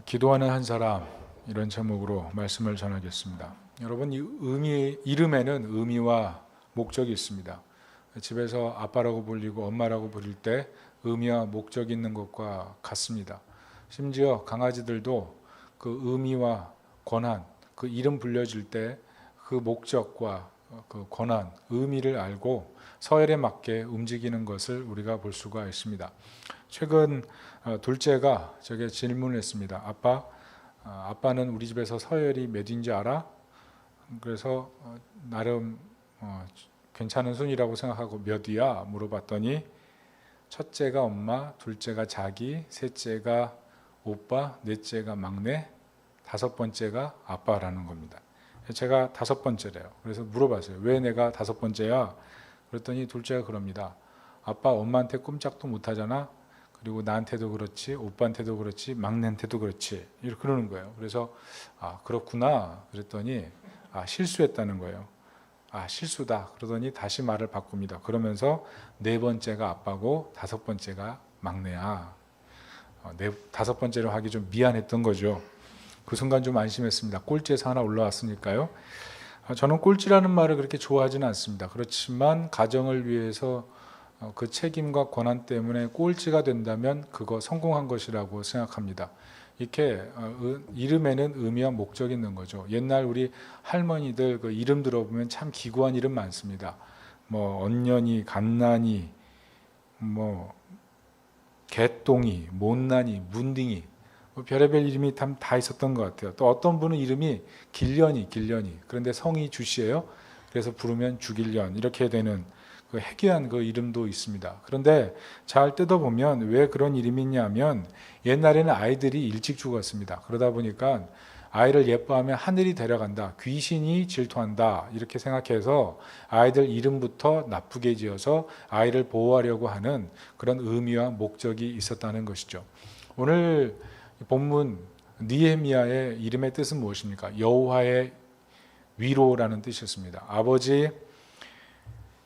기도하는 한 사람, 이런 제목으로 말씀을 전하겠습니다. 여러분, 이름에는 의미와 목적이 있습니다. 집에서 아빠라고 불리고 엄마라고 부를 때 의미와 목적이 있는 것과 같습니다. 심지어 강아지들도 그 의미와 권한, 그 이름 불려질 때 그 목적과 그 권한, 의미를 알고 서열에 맞게 움직이는 것을 우리가 볼 수가 있습니다. 최근 둘째가 저에게 질문을 했습니다. 아빠는 우리 집에서 서열이 몇인지 알아? 그래서 나름 괜찮은 순위라고 생각하고 몇이야? 물어봤더니 첫째가 엄마, 둘째가 자기, 셋째가 오빠, 넷째가 막내, 다섯 번째가 아빠라는 겁니다. 제가 다섯 번째래요. 그래서 물어봤어요. 왜 내가 다섯 번째야? 그랬더니 둘째가 그럽니다. 아빠 엄마한테 꼼짝도 못하잖아. 그리고 나한테도 그렇지, 오빠한테도 그렇지, 막내한테도 그렇지, 이렇게 그러는 거예요. 그래서 그렇구나 그랬더니 실수했다는 거예요. 실수다 그러더니 다시 말을 바꿉니다. 그러면서 네 번째가 아빠고 다섯 번째가 막내야. 다섯 번째로 하기 좀 미안했던 거죠. 그 순간 좀 안심했습니다. 꼴찌에서 하나 올라왔으니까요. 저는 꼴찌라는 말을 그렇게 좋아하지는 않습니다. 그렇지만 가정을 위해서 그 책임과 권한 때문에 꼴찌가 된다면 그거 성공한 것이라고 생각합니다. 이렇게 이름에는 의미와 목적이 있는 거죠. 옛날 우리 할머니들 그 이름 들어보면 참 기구한 이름 많습니다. 뭐 언년이, 갓난이, 뭐 개똥이, 못난이, 문딩이, 별의별 이름이 다 있었던 것 같아요. 또 어떤 분은 이름이 길련이. 그런데 성이 주씨예요. 그래서 부르면 주길련 이렇게 되는 그 희귀한 그 이름도 있습니다. 그런데 잘 뜯어보면 왜 그런 이름이 있냐면 옛날에는 아이들이 일찍 죽었습니다. 그러다 보니까 아이를 예뻐하면 하늘이 데려간다, 귀신이 질투한다 이렇게 생각해서 아이들 이름부터 나쁘게 지어서 아이를 보호하려고 하는 그런 의미와 목적이 있었다는 것이죠. 오늘 본문 느헤미야의 이름의 뜻은 무엇입니까? 여호와의 위로라는 뜻이었습니다. 아버지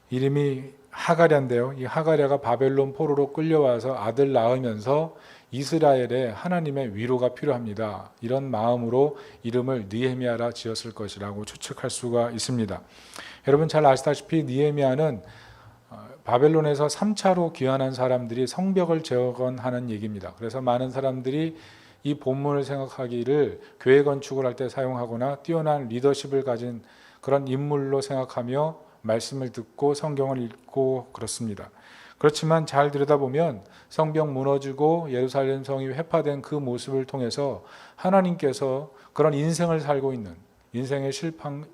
이름이 하가랴인데요. 이 하가랴가 바벨론 포로로 끌려와서 아들 낳으면서 이스라엘에 하나님의 위로가 필요합니다. 이런 마음으로 이름을 느헤미야라 지었을 것이라고 추측할 수가 있습니다. 여러분 잘 아시다시피 느헤미야는 바벨론에서 3차로 귀환한 사람들이 성벽을 재건하는 얘기입니다. 그래서 많은 사람들이 이 본문을 생각하기를 교회 건축을 할 때 사용하거나 뛰어난 리더십을 가진 그런 인물로 생각하며 말씀을 듣고 성경을 읽고 그렇습니다. 그렇지만 잘 들여다보면 성벽 무너지고 예루살렘 성이 회파된 그 모습을 통해서 하나님께서 그런 인생을 살고 있는, 인생의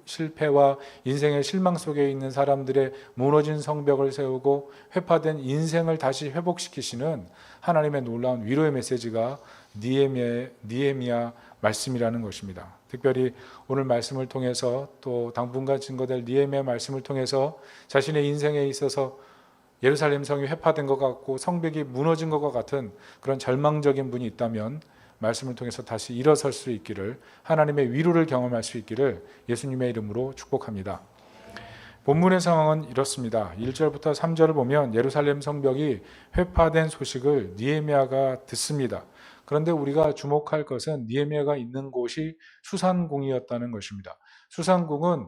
실패와 인생의 실망 속에 있는 사람들의 무너진 성벽을 세우고 회파된 인생을 다시 회복시키시는 하나님의 놀라운 위로의 메시지가 느헤미야 말씀이라는 것입니다. 특별히 오늘 말씀을 통해서 또 당분간 증거될 느헤미야 말씀을 통해서 자신의 인생에 있어서 예루살렘 성이 회파된 것 같고 성벽이 무너진 것과 같은 그런 절망적인 분이 있다면 말씀을 통해서 다시 일어설 수 있기를, 하나님의 위로를 경험할 수 있기를 예수님의 이름으로 축복합니다. 본문의 상황은 이렇습니다. 1절부터 3절을 보면 예루살렘 성벽이 회파된 소식을 느헤미야가 듣습니다. 그런데 우리가 주목할 것은 느헤미야가 있는 곳이 수산궁이었다는 것입니다. 수산궁은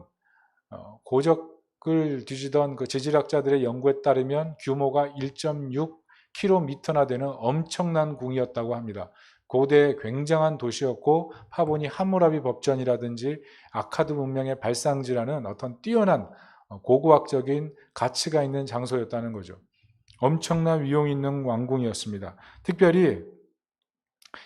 고적을 뒤지던 그 지질학자들의 연구에 따르면 규모가 1.6km나 되는 엄청난 궁이었다고 합니다. 고대 굉장한 도시였고 파보니 함무라비 법전이라든지 아카드 문명의 발상지라는 어떤 뛰어난 고고학적인 가치가 있는 장소였다는 거죠. 엄청난 위용 있는 왕궁이었습니다. 특별히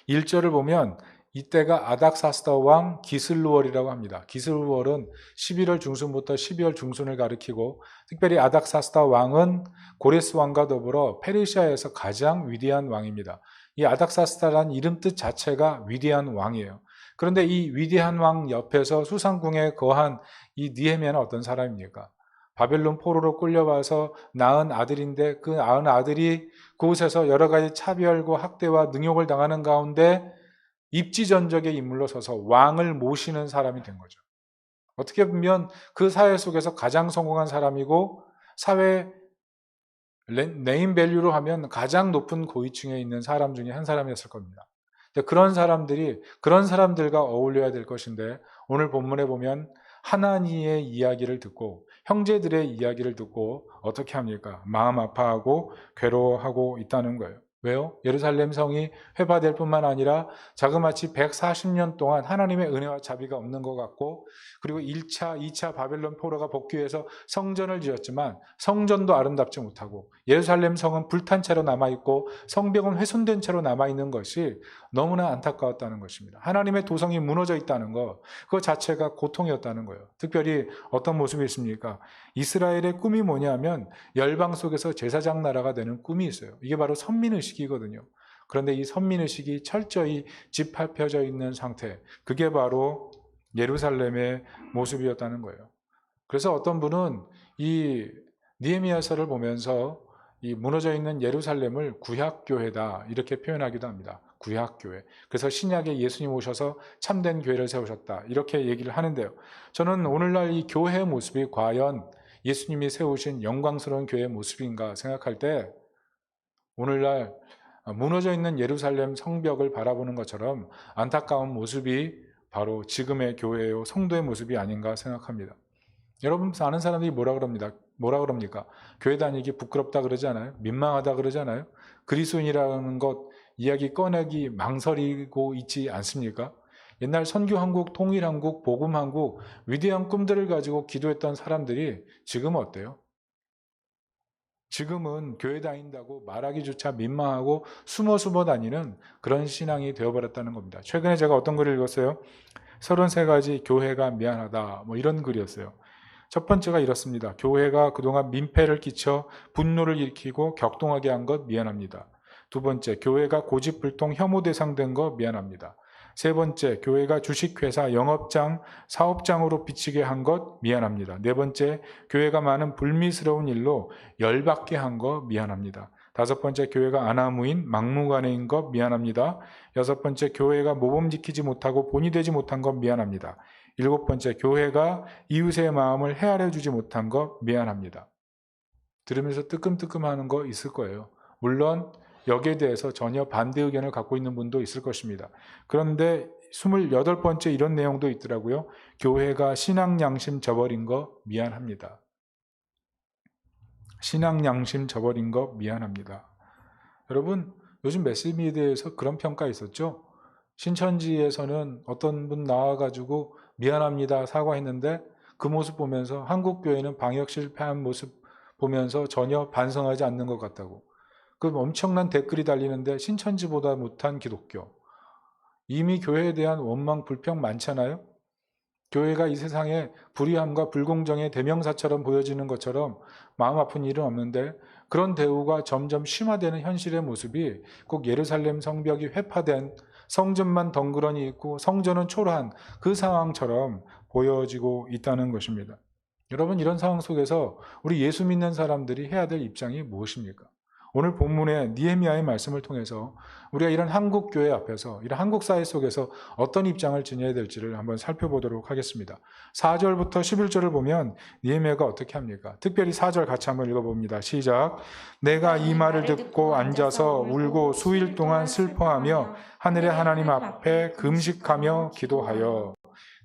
1절을 보면 이때가 아닥사스다 왕 기슬루월이라고 합니다. 기슬루월은 11월 중순부터 12월 중순을 가리키고 특별히 아닥사스다 왕은 고레스 왕과 더불어 페르시아에서 가장 위대한 왕입니다. 이 아닥사스다라는 이름 뜻 자체가 위대한 왕이에요. 그런데 이 위대한 왕 옆에서 수상궁에 거한 이 느헤미야는 어떤 사람입니까? 바벨론 포로로 끌려와서 낳은 아들인데 그 낳은 아들이 그곳에서 여러 가지 차별과 학대와 능욕을 당하는 가운데 입지전적의 인물로 서서 왕을 모시는 사람이 된 거죠. 어떻게 보면 그 사회 속에서 가장 성공한 사람이고 사회 네임밸류로 하면 가장 높은 고위층에 있는 사람 중에 한 사람이었을 겁니다. 근데 그런 사람들과 어울려야 될 것인데 오늘 본문에 보면 하나님의 이야기를 듣고 형제들의 이야기를 듣고 어떻게 합니까? 마음 아파하고 괴로워하고 있다는 거예요. 왜요? 예루살렘 성이 회파될 뿐만 아니라 자그마치 140년 동안 하나님의 은혜와 자비가 없는 것 같고, 그리고 1차, 2차 바벨론 포로가 복귀해서 성전을 지었지만 성전도 아름답지 못하고 예루살렘 성은 불탄 채로 남아있고 성벽은 훼손된 채로 남아있는 것이 너무나 안타까웠다는 것입니다. 하나님의 도성이 무너져 있다는 것, 그 자체가 고통이었다는 거예요. 특별히 어떤 모습이 있습니까? 이스라엘의 꿈이 뭐냐면 열방 속에서 제사장 나라가 되는 꿈이 있어요. 이게 바로 선민의식이거든요. 그런데 이 선민의식이 철저히 짓밟혀져 있는 상태, 그게 바로 예루살렘의 모습이었다는 거예요. 그래서 어떤 분은 이 느헤미야서를 보면서 이 무너져 있는 예루살렘을 구약교회다 이렇게 표현하기도 합니다. 구약교회. 그래서 신약에 예수님 오셔서 참된 교회를 세우셨다 이렇게 얘기를 하는데요. 저는 오늘날 이 교회의 모습이 과연 예수님이 세우신 영광스러운 교회의 모습인가 생각할 때 오늘날 무너져 있는 예루살렘 성벽을 바라보는 것처럼 안타까운 모습이 바로 지금의 교회요 성도의 모습이 아닌가 생각합니다. 여러분 아는 사람들이 뭐라 그럽니까? 교회 다니기 부끄럽다 그러지 않아요? 민망하다 그러지 않아요? 그리스도인이라는 것 이야기 꺼내기 망설이고 있지 않습니까? 옛날 선교한국, 통일한국, 복음한국 위대한 꿈들을 가지고 기도했던 사람들이 지금은 어때요? 지금은 교회 다닌다고 말하기조차 민망하고 숨어 다니는 그런 신앙이 되어버렸다는 겁니다. 최근에 제가 어떤 글을 읽었어요? 33가지 교회가 미안하다 뭐 이런 글이었어요. 첫 번째가 이렇습니다. 교회가 그동안 민폐를 끼쳐 분노를 일으키고 격동하게 한 것 미안합니다. 두 번째, 교회가 고집불통 혐오 대상된 것 미안합니다. 세 번째, 교회가 주식회사, 영업장, 사업장으로 비치게 한 것 미안합니다. 네 번째, 교회가 많은 불미스러운 일로 열받게 한 것 미안합니다. 다섯 번째, 교회가 아나무인, 막무가내인 것 미안합니다. 여섯 번째, 교회가 모범 지키지 못하고 본이 되지 못한 것 미안합니다. 일곱 번째, 교회가 이웃의 마음을 헤아려 주지 못한 것 미안합니다. 들으면서 뜨끔뜨끔하는 거 있을 거예요. 물론 여기에 대해서 전혀 반대 의견을 갖고 있는 분도 있을 것입니다. 그런데 28번째 이런 내용도 있더라고요. 교회가 신앙 양심 저버린 거 미안합니다. 신앙 양심 저버린 거 미안합니다. 여러분 요즘 매스미디어에서 그런 평가 있었죠? 신천지에서는 어떤 분 나와가지고 미안합니다 사과했는데 그 모습 보면서 한국교회는 방역 실패한 모습 보면서 전혀 반성하지 않는 것 같다고. 그 엄청난 댓글이 달리는데 신천지보다 못한 기독교. 이미 교회에 대한 원망 불평 많잖아요. 교회가 이 세상에 불의함과 불공정의 대명사처럼 보여지는 것처럼 마음 아픈 일은 없는데 그런 대우가 점점 심화되는 현실의 모습이 꼭 예루살렘 성벽이 회파된 성전만 덩그러니 있고 성전은 초라한 그 상황처럼 보여지고 있다는 것입니다. 여러분 이런 상황 속에서 우리 예수 믿는 사람들이 해야 될 입장이 무엇입니까? 오늘 본문의 느헤미야의 말씀을 통해서 우리가 이런 한국 교회 앞에서 이런 한국 사회 속에서 어떤 입장을 지녀야 될지를 한번 살펴보도록 하겠습니다. 4절부터 11절을 보면 느헤미야가 어떻게 합니까? 특별히 4절 같이 한번 읽어봅니다. 시작. 내가 이 말을 듣고 앉아서 울고 수일 동안 슬퍼하며 하늘의 하나님 앞에 금식하며 기도하여.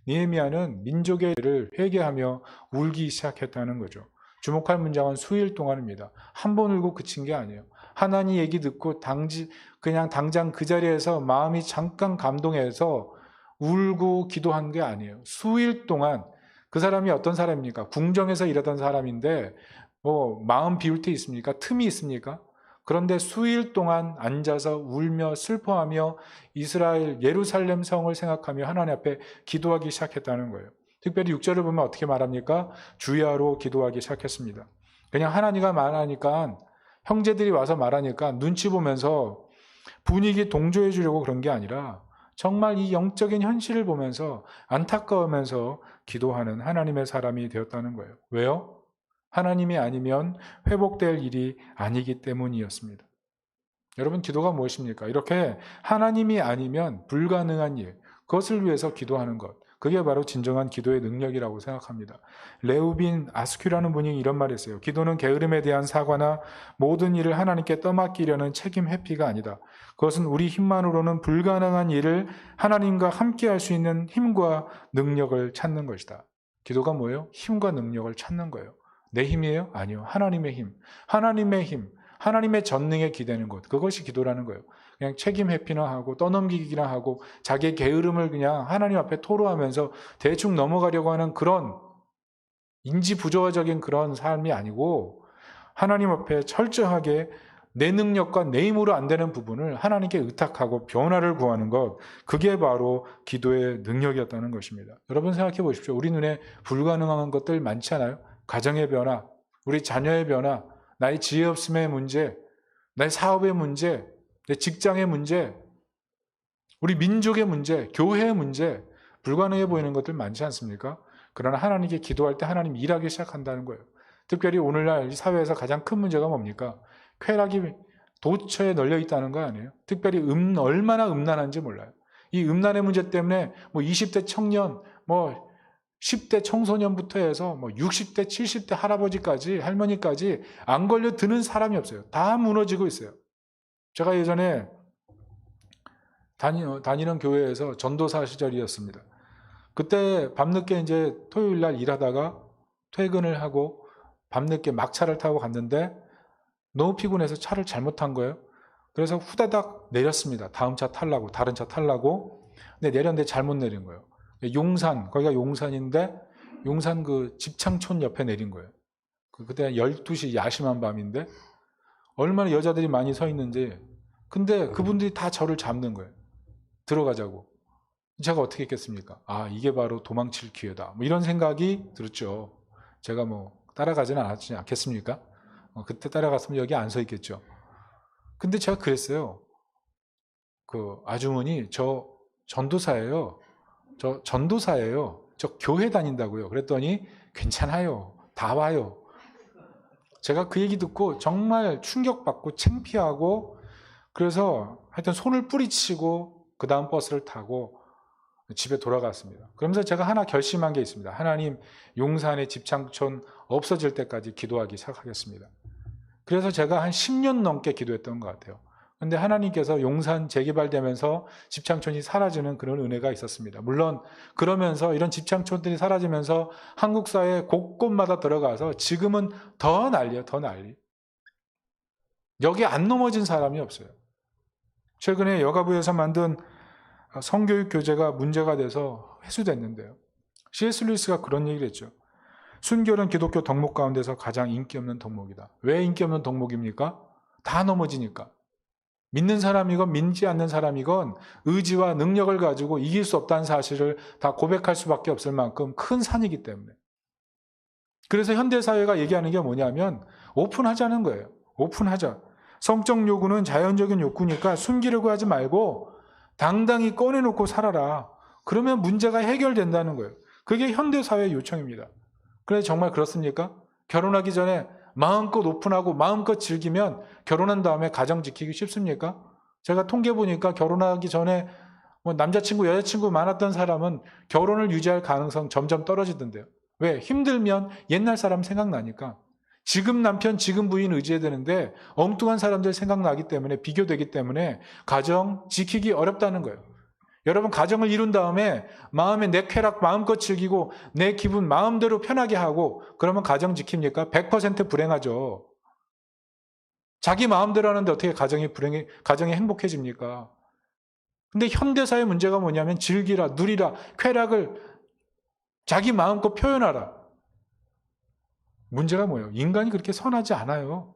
느헤미야는 민족의 일을 회개하며 울기 시작했다는 거죠. 주목할 문장은 수일 동안입니다. 한 번 울고 그친 게 아니에요. 하나님 얘기 듣고 그냥 당장 그 자리에서 마음이 잠깐 감동해서 울고 기도한 게 아니에요. 수일 동안. 그 사람이 어떤 사람입니까? 궁정에서 일하던 사람인데 마음 비울 때 있습니까? 틈이 있습니까? 그런데 수일 동안 앉아서 울며 슬퍼하며 이스라엘 예루살렘 성을 생각하며 하나님 앞에 기도하기 시작했다는 거예요. 특별히 6절을 보면 어떻게 말합니까? 주야로 기도하기 시작했습니다. 그냥 하나님가 말하니까 형제들이 와서 말하니까 눈치 보면서 분위기 동조해 주려고 그런 게 아니라 정말 이 영적인 현실을 보면서 안타까우면서 기도하는 하나님의 사람이 되었다는 거예요. 왜요? 하나님이 아니면 회복될 일이 아니기 때문이었습니다. 여러분 기도가 무엇입니까? 이렇게 하나님이 아니면 불가능한 일, 그것을 위해서 기도하는 것. 그게 바로 진정한 기도의 능력이라고 생각합니다. 레우빈 아스큐라는 분이 이런 말을 했어요. 기도는 게으름에 대한 사과나 모든 일을 하나님께 떠맡기려는 책임 회피가 아니다. 그것은 우리 힘만으로는 불가능한 일을 하나님과 함께 할 수 있는 힘과 능력을 찾는 것이다. 기도가 뭐예요? 힘과 능력을 찾는 거예요. 내 힘이에요? 아니요. 하나님의 힘. 하나님의 힘. 하나님의 전능에 기대는 것. 그것이 기도라는 거예요. 그냥 책임 회피나 하고 떠넘기기나 하고 자기의 게으름을 그냥 하나님 앞에 토로하면서 대충 넘어가려고 하는 그런 인지부조화적인 그런 삶이 아니고 하나님 앞에 철저하게 내 능력과 내 힘으로 안 되는 부분을 하나님께 의탁하고 변화를 구하는 것, 그게 바로 기도의 능력이었다는 것입니다. 여러분 생각해 보십시오. 우리 눈에 불가능한 것들 많지 않아요? 가정의 변화, 우리 자녀의 변화, 나의 지혜 없음의 문제, 나의 사업의 문제, 내 직장의 문제, 우리 민족의 문제, 교회의 문제, 불가능해 보이는 것들 많지 않습니까? 그러나 하나님께 기도할 때 하나님 일하기 시작한다는 거예요. 특별히 오늘날 이 사회에서 가장 큰 문제가 뭡니까? 쾌락이 도처에 널려 있다는 거 아니에요? 특별히 얼마나 음란한지 몰라요. 이 음란의 문제 때문에 20대 청년, 10대 청소년부터 해서 60대, 70대 할아버지까지, 할머니까지 안 걸려 드는 사람이 없어요. 다 무너지고 있어요. 제가 예전에 다니는 교회에서 전도사 시절이었습니다. 그때 밤늦게 이제 토요일 날 일하다가 퇴근을 하고 밤늦게 막차를 타고 갔는데 너무 피곤해서 차를 잘못 탄 거예요. 그래서 후다닥 내렸습니다. 다음 차 타려고, 다른 차 타려고. 근데 내렸는데 잘못 내린 거예요. 용산, 거기가 용산인데 용산 그 집창촌 옆에 내린 거예요. 그때 12시 야심한 밤인데 얼마나 여자들이 많이 서 있는지. 근데 그분들이 다 저를 잡는 거예요. 들어가자고. 제가 어떻게 했겠습니까? 아, 이게 바로 도망칠 기회다. 이런 생각이 들었죠. 제가 따라가지는 않았지 않겠습니까? 그때 따라갔으면 여기 안 서 있겠죠. 근데 제가 그랬어요. 그 아주머니, 저 전도사예요. 저 교회 다닌다고요. 그랬더니 괜찮아요. 다 와요. 제가 그 얘기 듣고 정말 충격받고 창피하고 그래서 하여튼 손을 뿌리치고 그 다음 버스를 타고 집에 돌아갔습니다. 그러면서 제가 하나 결심한 게 있습니다. 하나님, 용산의 집창촌 없어질 때까지 기도하기 시작하겠습니다. 그래서 제가 한 10년 넘게 기도했던 것 같아요. 근데 하나님께서 용산 재개발되면서 집창촌이 사라지는 그런 은혜가 있었습니다. 물론 그러면서 이런 집창촌들이 사라지면서 한국 사회 곳곳마다 들어가서 지금은 더 난리예요. 더 난리. 여기 안 넘어진 사람이 없어요. 최근에 여가부에서 만든 성교육 교재가 문제가 돼서 회수됐는데요. C.S. 루이스가 그런 얘기를 했죠. 순결은 기독교 덕목 가운데서 가장 인기 없는 덕목이다. 왜 인기 없는 덕목입니까? 다 넘어지니까. 믿는 사람이건 믿지 않는 사람이건 의지와 능력을 가지고 이길 수 없다는 사실을 다 고백할 수밖에 없을 만큼 큰 산이기 때문에. 그래서 현대사회가 얘기하는 게 뭐냐면 오픈하자는 거예요. 오픈하자. 성적 요구는 자연적인 욕구니까 숨기려고 하지 말고 당당히 꺼내놓고 살아라. 그러면 문제가 해결된다는 거예요. 그게 현대사회의 요청입니다. 그래서 정말 그렇습니까? 결혼하기 전에 마음껏 오픈하고 마음껏 즐기면 결혼한 다음에 가정 지키기 쉽습니까? 제가 통계 보니까 결혼하기 전에 남자친구, 여자친구 많았던 사람은 결혼을 유지할 가능성 점점 떨어지던데요. 왜? 힘들면 옛날 사람 생각나니까. 지금 남편, 지금 부인 의지해야 되는데 엉뚱한 사람들 생각나기 때문에 비교되기 때문에 가정 지키기 어렵다는 거예요. 여러분 가정을 이룬 다음에 마음에 내 쾌락 마음껏 즐기고 내 기분 마음대로 편하게 하고 그러면 가정 지킵니까? 100% 불행하죠. 자기 마음대로 하는데 어떻게 가정이 행복해집니까? 근데 현대사의 문제가 뭐냐면 즐기라, 누리라, 쾌락을 자기 마음껏 표현하라. 문제가 뭐예요? 인간이 그렇게 선하지 않아요.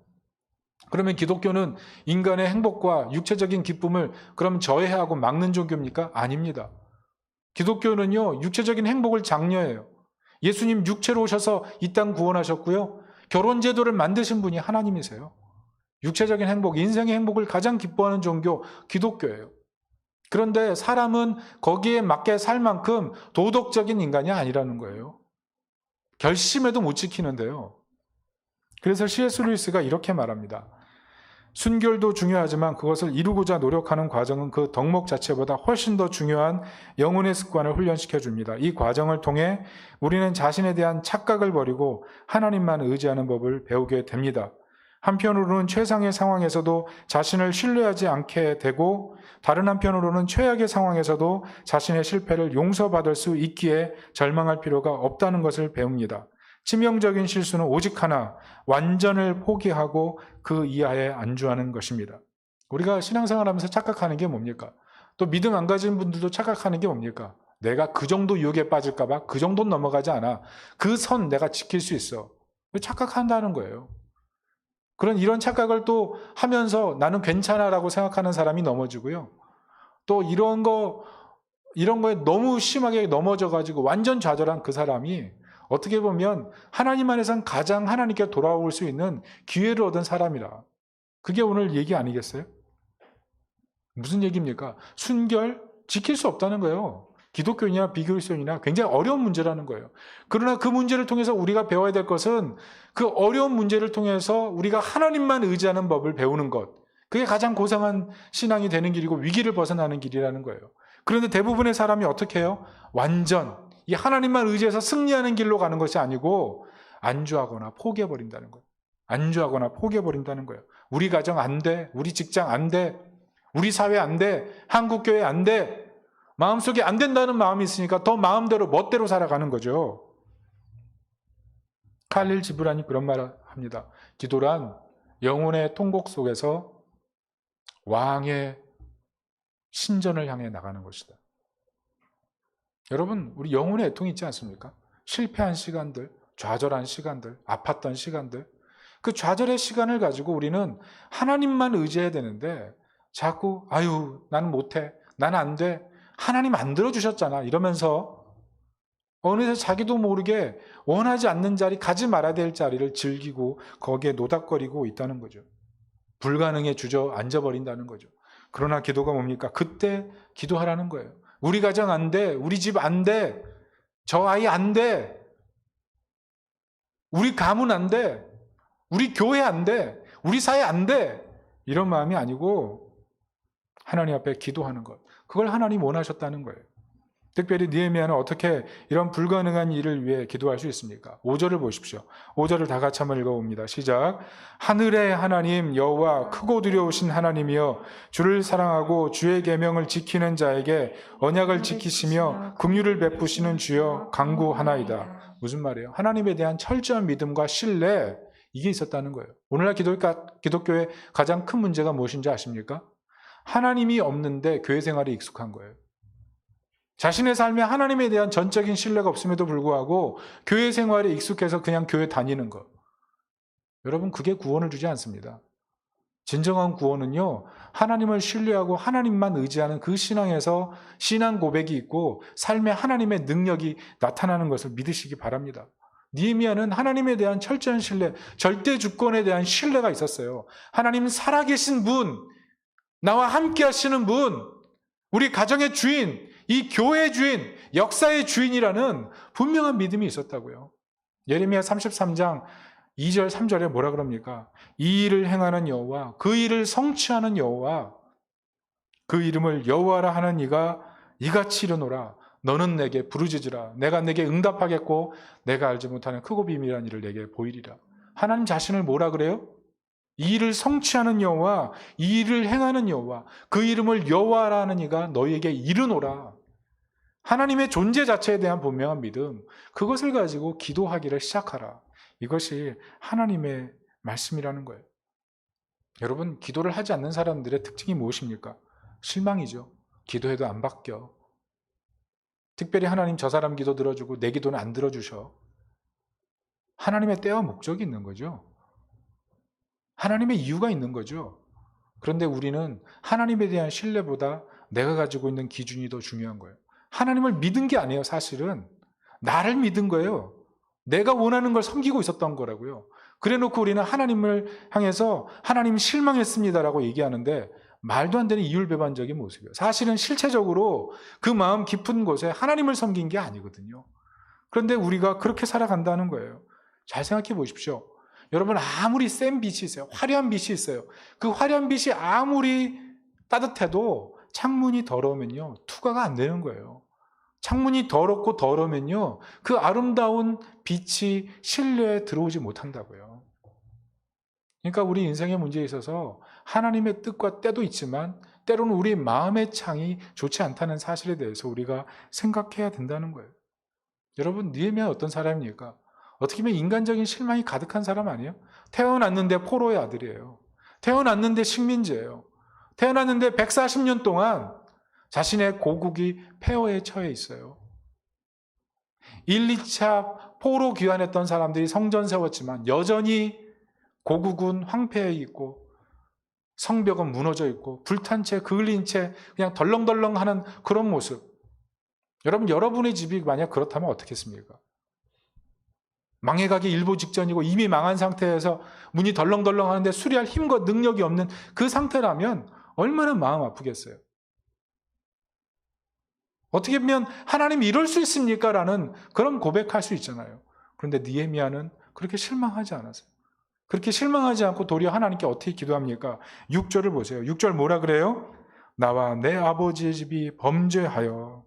그러면 기독교는 인간의 행복과 육체적인 기쁨을 그럼 저해하고 막는 종교입니까? 아닙니다. 기독교는요, 육체적인 행복을 장려해요. 예수님 육체로 오셔서 이 땅 구원하셨고요. 결혼 제도를 만드신 분이 하나님이세요. 육체적인 행복, 인생의 행복을 가장 기뻐하는 종교 기독교예요. 그런데 사람은 거기에 맞게 살 만큼 도덕적인 인간이 아니라는 거예요. 결심해도 못 지키는데요. 그래서 C.S. 루이스가 이렇게 말합니다. 순결도 중요하지만 그것을 이루고자 노력하는 과정은 그 덕목 자체보다 훨씬 더 중요한 영혼의 습관을 훈련시켜 줍니다. 이 과정을 통해 우리는 자신에 대한 착각을 버리고 하나님만 의지하는 법을 배우게 됩니다. 한편으로는 최상의 상황에서도 자신을 신뢰하지 않게 되고, 다른 한편으로는 최악의 상황에서도 자신의 실패를 용서받을 수 있기에 절망할 필요가 없다는 것을 배웁니다. 치명적인 실수는 오직 하나, 완전을 포기하고 그 이하에 안주하는 것입니다. 우리가 신앙생활하면서 착각하는 게 뭡니까? 또 믿음 안 가진 분들도 착각하는 게 뭡니까? 내가 그 정도 유혹에 빠질까 봐 그 정도는 넘어가지 않아. 그 선 내가 지킬 수 있어. 착각한다는 거예요. 이런 착각을 또 하면서 나는 괜찮아라고 생각하는 사람이 넘어지고요. 또 이런 거에 너무 심하게 넘어져가지고 완전 좌절한 그 사람이 어떻게 보면 하나님 안에선 가장 하나님께 돌아올 수 있는 기회를 얻은 사람이라. 그게 오늘 얘기 아니겠어요? 무슨 얘기입니까? 순결 지킬 수 없다는 거예요. 기독교인이나 비그리스도인이나 굉장히 어려운 문제라는 거예요. 그러나 그 문제를 통해서 우리가 배워야 될 것은 그 어려운 문제를 통해서 우리가 하나님만 의지하는 법을 배우는 것. 그게 가장 고상한 신앙이 되는 길이고 위기를 벗어나는 길이라는 거예요. 그런데 대부분의 사람이 어떻게 해요? 완전 이 하나님만 의지해서 승리하는 길로 가는 것이 아니고 안주하거나 포기해버린다는 거예요. 안주하거나 포기해버린다는 거예요. 우리 가정 안 돼. 우리 직장 안 돼. 우리 사회 안 돼. 한국교회 안 돼. 마음속에 안 된다는 마음이 있으니까 더 마음대로 멋대로 살아가는 거죠. 칼릴 지브란이 그런 말을 합니다. 기도란 영혼의 통곡 속에서 왕의 신전을 향해 나가는 것이다. 여러분, 우리 영혼의 애통이 있지 않습니까? 실패한 시간들, 좌절한 시간들, 아팠던 시간들, 그 좌절의 시간을 가지고 우리는 하나님만 의지해야 되는데 자꾸 나는 못해, 나는 안 돼, 하나님 안 들어주셨잖아 이러면서 어느새 자기도 모르게 원하지 않는 자리, 가지 말아야 될 자리를 즐기고 거기에 노닥거리고 있다는 거죠. 불가능에 주저앉아버린다는 거죠. 그러나 기도가 뭡니까? 그때 기도하라는 거예요. 우리 가정 안 돼, 우리 집 안 돼, 저 아이 안 돼, 우리 가문 안 돼, 우리 교회 안 돼, 우리 사회 안 돼, 이런 마음이 아니고 하나님 앞에 기도하는 것. 그걸 하나님 원하셨다는 거예요. 특별히 느헤미야는 어떻게 이런 불가능한 일을 위해 기도할 수 있습니까? 5절을 보십시오. 5절을 다 같이 한번 읽어봅니다. 시작. 하늘의 하나님 여호와 크고 두려우신 하나님이여 주를 사랑하고 주의 계명을 지키는 자에게 언약을 지키시며 긍휼을 베푸시는 주여 간구하나이다. 무슨 말이에요? 하나님에 대한 철저한 믿음과 신뢰, 이게 있었다는 거예요. 오늘날 기독교의 가장 큰 문제가 무엇인지 아십니까? 하나님이 없는데 교회 생활에 익숙한 거예요. 자신의 삶에 하나님에 대한 전적인 신뢰가 없음에도 불구하고 교회 생활에 익숙해서 그냥 교회 다니는 것. 여러분, 그게 구원을 주지 않습니다. 진정한 구원은요, 하나님을 신뢰하고 하나님만 의지하는 그 신앙에서 신앙 고백이 있고 삶에 하나님의 능력이 나타나는 것을 믿으시기 바랍니다. 느헤미야는 하나님에 대한 철저한 신뢰, 절대 주권에 대한 신뢰가 있었어요. 하나님 살아계신 분, 나와 함께 하시는 분, 우리 가정의 주인, 이 교회의 주인, 역사의 주인이라는 분명한 믿음이 있었다고요. 예레미야 33장 2절 3절에 뭐라 그럽니까? 이 일을 행하는 여호와, 그 일을 성취하는 여호와, 그 이름을 여호와라 하는 이가 이같이 이르노라. 너는 내게 부르짖으라. 내가 내게 응답하겠고 내가 알지 못하는 크고 비밀한 일을 내게 보이리라. 하나님 자신을 뭐라 그래요? 이 일을 성취하는 여호와, 이 일을 행하는 여호와, 그 이름을 여호와라 하는 이가 너희에게 이르노라. 하나님의 존재 자체에 대한 분명한 믿음, 그것을 가지고 기도하기를 시작하라. 이것이 하나님의 말씀이라는 거예요. 여러분, 기도를 하지 않는 사람들의 특징이 무엇입니까? 실망이죠. 기도해도 안 바뀌어. 특별히 하나님 저 사람 기도 들어주고 내 기도는 안 들어주셔. 하나님의 때와 목적이 있는 거죠. 하나님의 이유가 있는 거죠. 그런데 우리는 하나님에 대한 신뢰보다 내가 가지고 있는 기준이 더 중요한 거예요. 하나님을 믿은 게 아니에요. 사실은 나를 믿은 거예요. 내가 원하는 걸 섬기고 있었던 거라고요. 그래놓고 우리는 하나님을 향해서 하나님 실망했습니다라고 얘기하는데 말도 안 되는 이율배반적인 모습이에요. 사실은 실체적으로 그 마음 깊은 곳에 하나님을 섬긴 게 아니거든요. 그런데 우리가 그렇게 살아간다는 거예요. 잘 생각해 보십시오. 여러분 아무리 센 빛이 있어요. 화려한 빛이 있어요. 그 화려한 빛이 아무리 따뜻해도 창문이 더러우면요. 투과가 안 되는 거예요. 창문이 더럽고 더러우면요. 그 아름다운 빛이 실내에 들어오지 못한다고요. 그러니까 우리 인생의 문제에 있어서 하나님의 뜻과 때도 있지만 때로는 우리 마음의 창이 좋지 않다는 사실에 대해서 우리가 생각해야 된다는 거예요. 여러분, 느헤미야 어떤 사람입니까? 어떻게 보면 인간적인 실망이 가득한 사람 아니에요? 태어났는데 포로의 아들이에요. 태어났는데 식민지예요. 태어났는데 140년 동안 자신의 고국이 폐허에 처해 있어요. 1, 2차 포로 귀환했던 사람들이 성전 세웠지만 여전히 고국은 황폐해 있고 성벽은 무너져 있고 불탄 채 그을린 채 그냥 덜렁덜렁하는 그런 모습. 여러분, 여러분의 집이 만약 그렇다면 어떻겠습니까? 망해가기 일보 직전이고 이미 망한 상태에서 문이 덜렁덜렁 하는데 수리할 힘과 능력이 없는 그 상태라면 얼마나 마음 아프겠어요? 어떻게 보면 하나님이 이럴 수 있습니까? 라는 그런 고백할 수 있잖아요. 그런데 느헤미야는 그렇게 실망하지 않았어요. 그렇게 실망하지 않고 도리어 하나님께 어떻게 기도합니까? 6절을 보세요. 6절 뭐라 그래요? 나와 내 아버지의 집이 범죄하여.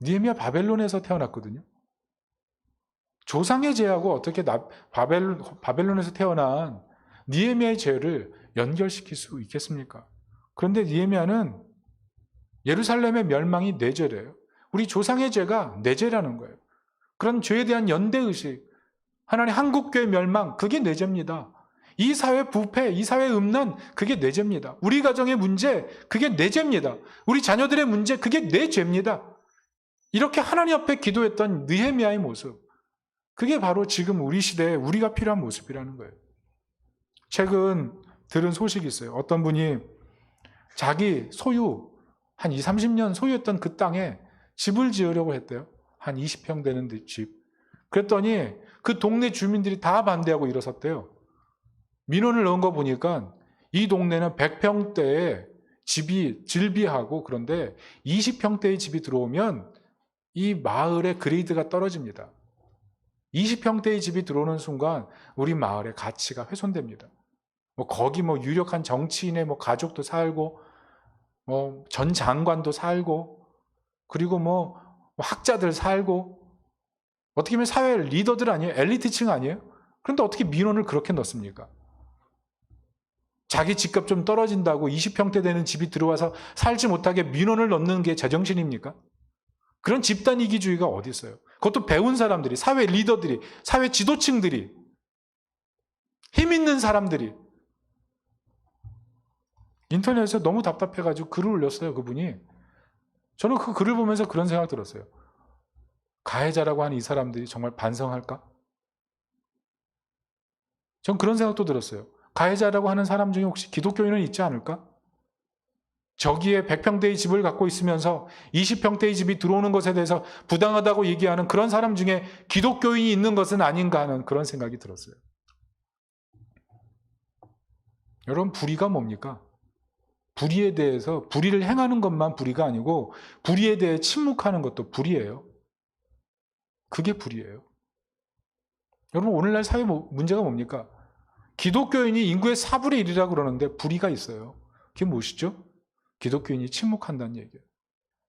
느헤미야 바벨론에서 태어났거든요. 조상의 죄하고 어떻게 바벨론에서 태어난 느헤미야의 죄를 연결시킬 수 있겠습니까? 그런데 느헤미야는 예루살렘의 멸망이 내 죄래요. 우리 조상의 죄가 내 죄라는 거예요. 그런 죄에 대한 연대의식, 하나님 한국교회 멸망, 그게 내 죄입니다. 이 사회 부패, 이 사회 음란, 그게 내 죄입니다. 우리 가정의 문제, 그게 내 죄입니다. 우리 자녀들의 문제, 그게 내 죄입니다. 이렇게 하나님 앞에 기도했던 느헤미야의 모습, 그게 바로 지금 우리 시대에 우리가 필요한 모습이라는 거예요. 최근 들은 소식이 있어요. 어떤 분이 자기 소유, 한 20, 30년 소유했던 그 땅에 집을 지으려고 했대요. 한 20평 되는 집. 그랬더니 그 동네 주민들이 다 반대하고 일어섰대요. 민원을 넣은 거 보니까 이 동네는 100평대의 집이 질비하고 그런데 20평대의 집이 들어오면 이 마을의 그레이드가 떨어집니다. 20평대의 집이 들어오는 순간 우리 마을의 가치가 훼손됩니다. 거기 유력한 정치인의 가족도 살고, 전 장관도 살고, 그리고 학자들 살고, 어떻게 보면 사회 리더들 아니에요? 엘리트층 아니에요? 그런데 어떻게 민원을 그렇게 넣습니까? 자기 집값 좀 떨어진다고 20평대 되는 집이 들어와서 살지 못하게 민원을 넣는 게 제정신입니까? 그런 집단 이기주의가 어디 있어요? 그것도 배운 사람들이, 사회 리더들이, 사회 지도층들이, 힘 있는 사람들이. 인터넷에서 너무 답답해가지고 글을 올렸어요, 그분이. 저는 그 글을 보면서 그런 생각 들었어요. 가해자라고 하는 이 사람들이 정말 반성할까? 전 그런 생각도 들었어요. 가해자라고 하는 사람 중에 혹시 기독교인은 있지 않을까? 저기에 100평대의 집을 갖고 있으면서 20평대의 집이 들어오는 것에 대해서 부당하다고 얘기하는 그런 사람 중에 기독교인이 있는 것은 아닌가 하는 그런 생각이 들었어요. 여러분, 불의가 뭡니까? 불의에 대해서 불의를 행하는 것만 불의가 아니고 불의에 대해 침묵하는 것도 불의예요. 그게 불의예요. 여러분, 오늘날 사회 문제가 뭡니까? 기독교인이 인구의 4분의 1이라고 그러는데 불의가 있어요. 그게 무엇이죠? 기독교인이 침묵한다는 얘기예요.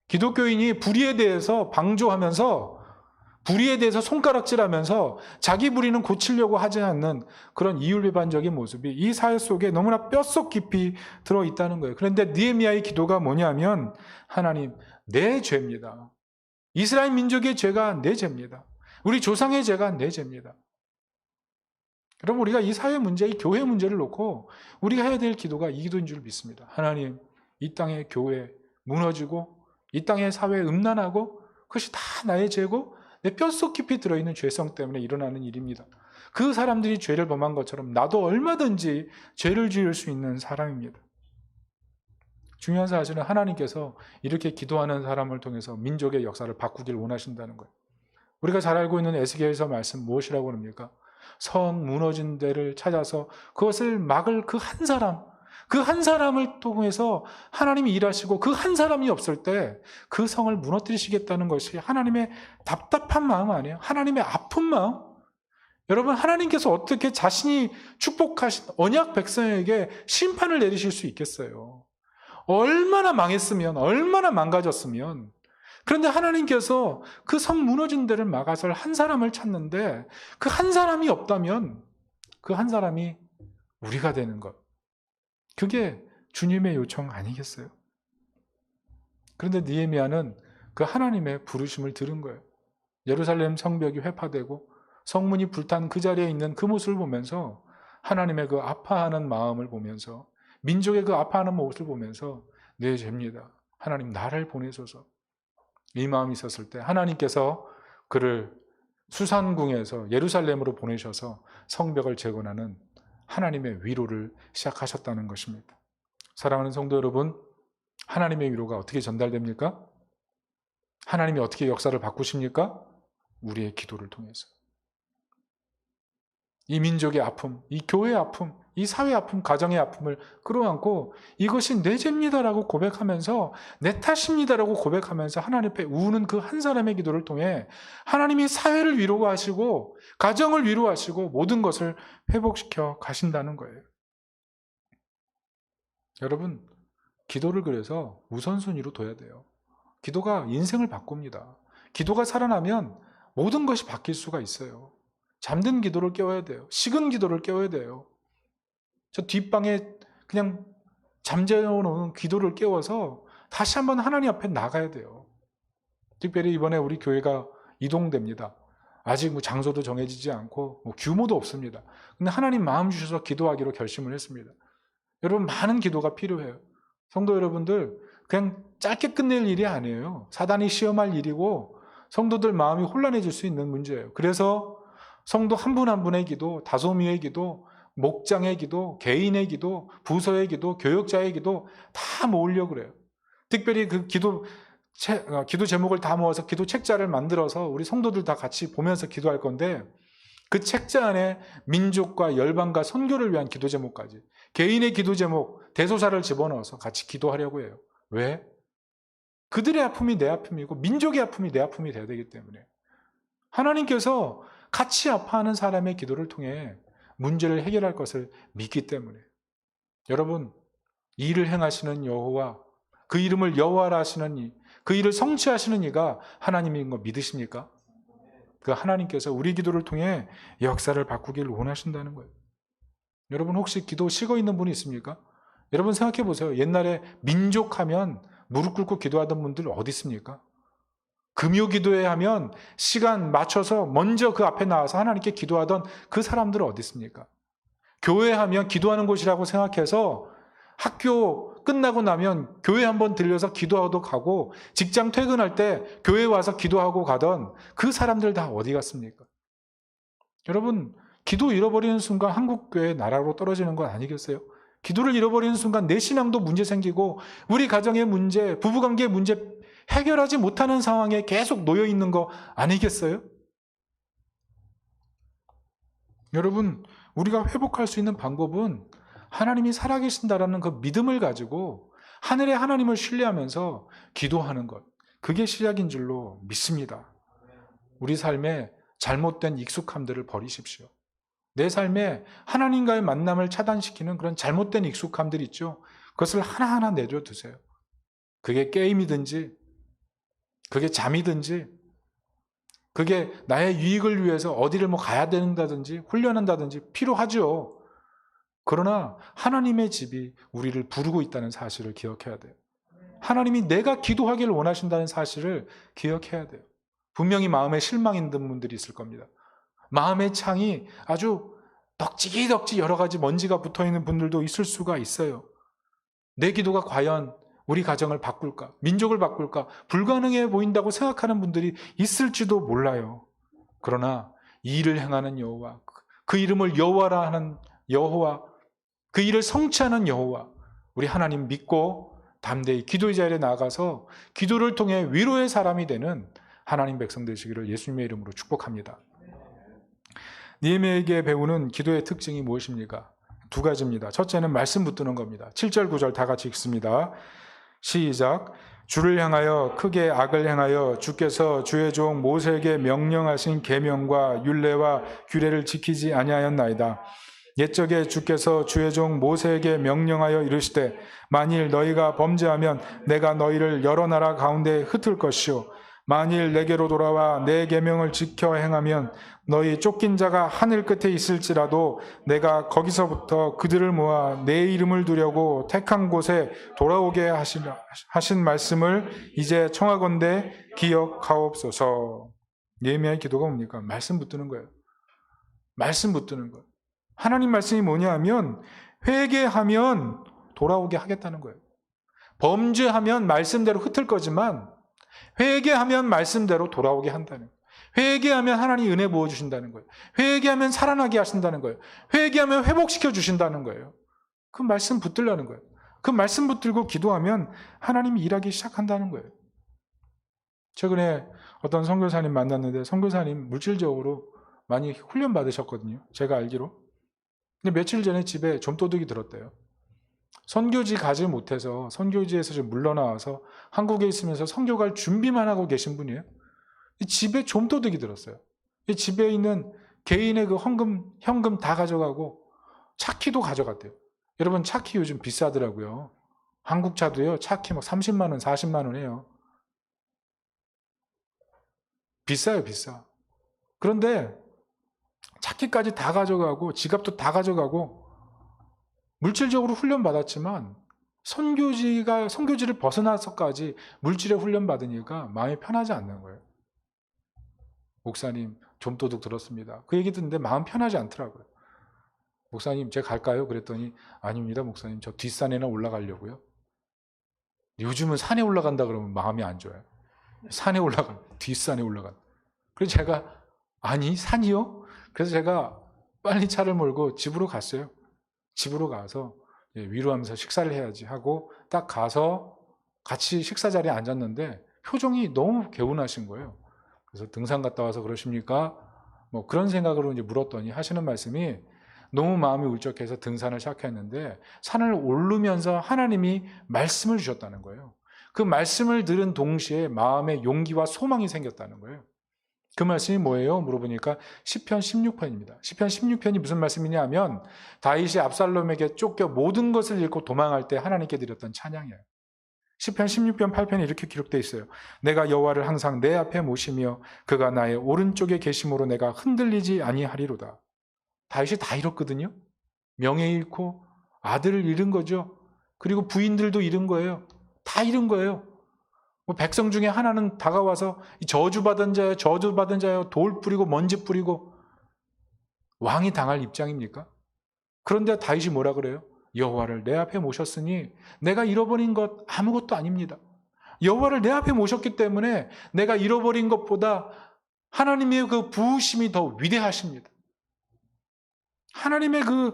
기독교인이 불의에 대해서 방조하면서 불의에 대해서 손가락질하면서 자기 불의는 고치려고 하지 않는 그런 이율배반적인 모습이 이 사회 속에 너무나 뼛속 깊이 들어있다는 거예요. 그런데 느헤미야의 기도가 뭐냐면 하나님, 내 죄입니다. 이스라엘 민족의 죄가 내 죄입니다. 우리 조상의 죄가 내 죄입니다. 여러분, 우리가 이 사회 문제, 이 교회 문제를 놓고 우리가 해야 될 기도가 이 기도인 줄 믿습니다. 하나님, 이 땅의 교회 무너지고 이 땅의 사회 음란하고 그것이 다 나의 죄고 내 뼛속 깊이 들어있는 죄성 때문에 일어나는 일입니다. 그 사람들이 죄를 범한 것처럼 나도 얼마든지 죄를 지을 수 있는 사람입니다. 중요한 사실은 하나님께서 이렇게 기도하는 사람을 통해서 민족의 역사를 바꾸길 원하신다는 거예요. 우리가 잘 알고 있는 에스겔서 말씀 무엇이라고 합니까? 성 무너진 데를 찾아서 그것을 막을 그 한 사람을 통해서 하나님이 일하시고 그 한 사람이 없을 때 그 성을 무너뜨리시겠다는 것이 하나님의 답답한 마음 아니에요? 하나님의 아픈 마음? 여러분, 하나님께서 어떻게 자신이 축복하신 언약 백성에게 심판을 내리실 수 있겠어요? 얼마나 망했으면, 얼마나 망가졌으면. 그런데 하나님께서 그 성 무너진 데를 막아서 한 사람을 찾는데 그 한 사람이 없다면 그 한 사람이 우리가 되는 것. 그게 주님의 요청 아니겠어요? 그런데 느헤미야는 그 하나님의 부르심을 들은 거예요. 예루살렘 성벽이 회파되고 성문이 불탄 그 자리에 있는 그 모습을 보면서 하나님의 그 아파하는 마음을 보면서 민족의 그 아파하는 모습을 보면서 내 죄입니다. 하나님 나를 보내소서. 이 마음이 있었을 때 하나님께서 그를 수산궁에서 예루살렘으로 보내셔서 성벽을 재건하는 하나님의 위로를 시작하셨다는 것입니다. 사랑하는 성도 여러분, 하나님의 위로가 어떻게 전달됩니까? 하나님이 어떻게 역사를 바꾸십니까? 우리의 기도를 통해서. 이 민족의 아픔, 이 교회의 아픔, 이 사회의 아픔, 가정의 아픔을 끌어안고 이것이 내 죄입니다라고 고백하면서 내 탓입니다라고 고백하면서 하나님 앞에 우는 그 한 사람의 기도를 통해 하나님이 사회를 위로하시고 가정을 위로하시고 모든 것을 회복시켜 가신다는 거예요. 여러분, 기도를 그래서 우선순위로 둬야 돼요. 기도가 인생을 바꿉니다. 기도가 살아나면 모든 것이 바뀔 수가 있어요. 잠든 기도를 깨워야 돼요. 식은 기도를 깨워야 돼요. 저 뒷방에 그냥 잠재워놓은 기도를 깨워서 다시 한번 하나님 앞에 나가야 돼요. 특별히 이번에 우리 교회가 이동됩니다. 아직 장소도 정해지지 않고 규모도 없습니다. 근데 하나님 마음 주셔서 기도하기로 결심을 했습니다. 여러분, 많은 기도가 필요해요. 성도 여러분들, 그냥 짧게 끝낼 일이 아니에요. 사단이 시험할 일이고 성도들 마음이 혼란해질 수 있는 문제예요. 그래서 성도 한 분 한 분의 기도, 다소미의 기도, 목장의 기도, 개인의 기도, 부서의 기도, 교역자의 기도 다 모으려고 그래요. 특별히 그 기도 제목을 다 모아서 기도 책자를 만들어서 우리 성도들 다 같이 보면서 기도할 건데 그 책자 안에 민족과 열방과 선교를 위한 기도 제목까지 개인의 기도 제목, 대소사를 집어넣어서 같이 기도하려고 해요. 왜? 그들의 아픔이 내 아픔이고 민족의 아픔이 내 아픔이 돼야 되기 때문에 하나님께서 같이 아파하는 사람의 기도를 통해 문제를 해결할 것을 믿기 때문에 여러분, 이 일을 행하시는 여호와, 그 이름을 여호와라 하시는 이, 그 일을 성취하시는 이가 하나님인 거 믿으십니까? 그 하나님께서 우리 기도를 통해 역사를 바꾸기를 원하신다는 거예요. 여러분, 혹시 기도 식어 있는 분이 있습니까? 여러분 생각해 보세요. 옛날에 민족하면 무릎 꿇고 기도하던 분들 어디 있습니까? 금요 기도회 하면 시간 맞춰서 먼저 그 앞에 나와서 하나님께 기도하던 그 사람들은 어디 있습니까? 교회 하면 기도하는 곳이라고 생각해서 학교 끝나고 나면 교회 한번 들려서 기도하러 가고 직장 퇴근할 때 교회 와서 기도하고 가던 그 사람들 다 어디 갔습니까? 여러분, 기도 잃어버리는 순간 한국교회 나라로 떨어지는 건 아니겠어요? 기도를 잃어버리는 순간 내 신앙도 문제 생기고 우리 가정의 문제, 부부관계의 문제 해결하지 못하는 상황에 계속 놓여 있는 거 아니겠어요? 여러분, 우리가 회복할 수 있는 방법은 하나님이 살아계신다라는 그 믿음을 가지고 하늘의 하나님을 신뢰하면서 기도하는 것. 그게 시작인 줄로 믿습니다. 우리 삶에 잘못된 익숙함들을 버리십시오. 내 삶에 하나님과의 만남을 차단시키는 그런 잘못된 익숙함들 있죠. 그것을 하나하나 내려두세요. 그게 게임이든지 그게 잠이든지 그게 나의 유익을 위해서 어디를 가야 된다든지 훈련한다든지 필요하죠. 그러나 하나님의 집이 우리를 부르고 있다는 사실을 기억해야 돼요. 하나님이 내가 기도하기를 원하신다는 사실을 기억해야 돼요. 분명히 마음에 실망 있는 분들이 있을 겁니다. 마음의 창이 아주 덕지덕지 여러 가지 먼지가 붙어있는 분들도 있을 수가 있어요. 내 기도가 과연 우리 가정을 바꿀까? 민족을 바꿀까? 불가능해 보인다고 생각하는 분들이 있을지도 몰라요. 그러나 이 일을 행하는 여호와, 그 이름을 여호와라 하는 여호와, 그 일을 성취하는 여호와, 우리 하나님 믿고 담대히 기도의 자리에 나가서 기도를 통해 위로의 사람이 되는 하나님 백성 되시기를 예수님의 이름으로 축복합니다. 느헤미야에게 배우는 기도의 특징이 무엇입니까? 두 가지입니다. 첫째는 말씀 붙드는 겁니다. 7절 9절 다 같이 읽습니다. 시작. 주를 향하여 크게 악을 행하여 주께서 주의 종 모세에게 명령하신 계명과 율례와 규례를 지키지 아니하였나이다. 옛적에 주께서 주의 종 모세에게 명령하여 이르시되 만일 너희가 범죄하면 내가 너희를 여러 나라 가운데 흩을 것이요 만일 내게로 돌아와 내 계명을 지켜 행하면 너희 쫓긴 자가 하늘 끝에 있을지라도 내가 거기서부터 그들을 모아 내 이름을 두려고 택한 곳에 돌아오게 하신 말씀을 이제 청하건대 기억하옵소서. 예미야의 기도가 뭡니까? 말씀 붙드는 거예요. 말씀 붙드는 거예요. 하나님 말씀이 뭐냐 하면 회개하면 돌아오게 하겠다는 거예요. 범죄하면 말씀대로 흩을 거지만 회개하면 말씀대로 돌아오게 한다는 거예요. 회개하면 하나님 은혜 부어주신다는 거예요. 회개하면 살아나게 하신다는 거예요. 회개하면 회복시켜 주신다는 거예요. 그 말씀 붙들라는 거예요. 그 말씀 붙들고 기도하면 하나님이 일하기 시작한다는 거예요. 최근에 어떤 선교사님 만났는데 선교사님 물질적으로 많이 훈련 받으셨거든요. 제가 알기로. 근데 며칠 전에 집에 좀도둑이 들었대요. 선교지 가지 못해서 선교지에서 좀 물러나와서 한국에 있으면서 선교 갈 준비만 하고 계신 분이에요. 집에 좀도둑이 들었어요. 집에 있는 개인의 그 현금 다 가져가고 차키도 가져갔대요. 여러분 차키 요즘 비싸더라고요. 한국 차도요. 차키 막 30만 원, 40만 원 해요. 비싸요, 비싸. 그런데 차키까지 다 가져가고 지갑도 다 가져가고 물질적으로 훈련받았지만 선교지를 벗어나서까지 물질에 훈련받으니까 마음이 편하지 않는 거예요. 목사님 좀도둑 들었습니다. 그 얘기 듣는데 마음 편하지 않더라고요. 목사님 제가 갈까요? 그랬더니 아닙니다 목사님 저 뒷산에나 올라가려고요. 요즘은 산에 올라간다 그러면 마음이 안 좋아요. 산에 올라간 뒷산에 올라간. 그래서 제가 아니 산이요? 그래서 제가 빨리 차를 몰고 집으로 갔어요. 집으로 가서 위로하면서 식사를 해야지 하고 딱 가서 같이 식사 자리에 앉았는데 표정이 너무 개운하신 거예요. 그래서 등산 갔다 와서 그러십니까? 뭐 그런 생각으로 이제 물었더니 하시는 말씀이 너무 마음이 울적해서 등산을 시작했는데 산을 오르면서 하나님이 말씀을 주셨다는 거예요. 그 말씀을 들은 동시에 마음에 용기와 소망이 생겼다는 거예요. 그 말씀이 뭐예요? 물어보니까 시편 16편입니다. 시편 16편이 무슨 말씀이냐 하면 다윗이 압살롬에게 쫓겨 모든 것을 잃고 도망할 때 하나님께 드렸던 찬양이에요. 시편 16편 8편에 이렇게 기록되어 있어요. 내가 여호와를 항상 내 앞에 모시며 그가 나의 오른쪽에 계심으로 내가 흔들리지 아니하리로다. 다윗이 다 잃었거든요. 명예 잃고 아들을 잃은 거죠. 그리고 부인들도 잃은 거예요. 다 잃은 거예요. 백성 중에 하나는 다가와서 저주받은 자여 돌 뿌리고 먼지 뿌리고 왕이 당할 입장입니까? 그런데 다윗이 뭐라 그래요? 여호와를 내 앞에 모셨으니 내가 잃어버린 것 아무것도 아닙니다. 여호와를 내 앞에 모셨기 때문에 내가 잃어버린 것보다 하나님의 그 부으심이 더 위대하십니다. 하나님의 그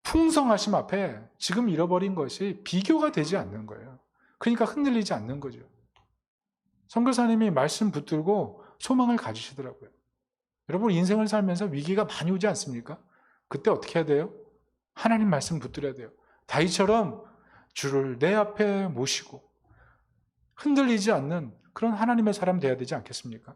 풍성하심 앞에 지금 잃어버린 것이 비교가 되지 않는 거예요. 그러니까 흔들리지 않는 거죠. 선교사님이 말씀 붙들고 소망을 가지시더라고요. 여러분 인생을 살면서 위기가 많이 오지 않습니까? 그때 어떻게 해야 돼요? 하나님 말씀 붙들어야 돼요. 다윗처럼 주를 내 앞에 모시고 흔들리지 않는 그런 하나님의 사람 돼야 되지 않겠습니까?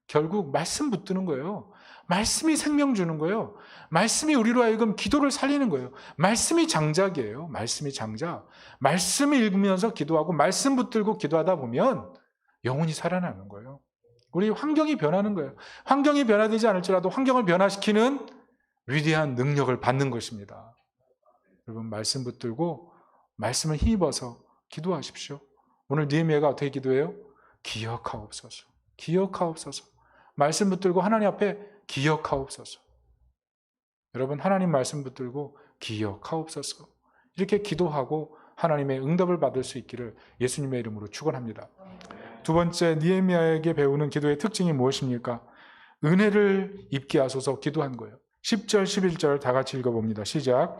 결국 말씀 붙드는 거예요. 말씀이 생명 주는 거예요. 말씀이 우리로 하여금 기도를 살리는 거예요. 말씀이 장작이에요. 말씀이 장작. 말씀을 읽으면서 기도하고 말씀 붙들고 기도하다 보면 영혼이 살아나는 거예요. 우리 환경이 변하는 거예요. 환경이 변화되지 않을지라도 환경을 변화시키는 위대한 능력을 받는 것입니다. 여러분 말씀 붙들고 말씀을 힘입어서 기도하십시오. 오늘 느헤미야가 어떻게 기도해요? 기억하옵소서. 기억하옵소서. 말씀 붙들고 하나님 앞에 기억하옵소서. 여러분 하나님 말씀 붙들고 기억하옵소서. 이렇게 기도하고 하나님의 응답을 받을 수 있기를 예수님의 이름으로 축원합니다. 두 번째 느헤미야에게 배우는 기도의 특징이 무엇입니까? 은혜를 입게 하소서 기도한 거예요. 10절 11절 다 같이 읽어봅니다. 시작.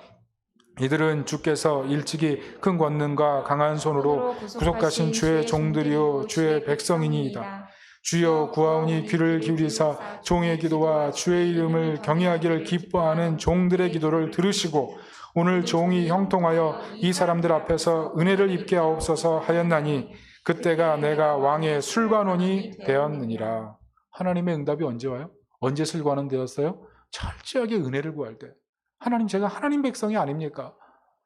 이들은 주께서 일찍이 큰 권능과 강한 손으로 구속하신 주의 종들이요 주의 백성이니이다. 주여 구하오니 귀를 기울이사 종의 기도와 주의 이름을 경외하기를 기뻐하는 종들의 기도를 들으시고 오늘 종이 형통하여 이 사람들 앞에서 은혜를 입게 하옵소서 하였나니 그때가 내가 왕의 술관원이 되었느니라. 하나님의 응답이 언제 와요? 언제 술관원 되었어요? 철저하게 은혜를 구할 때. 하나님, 제가 하나님 백성이 아닙니까?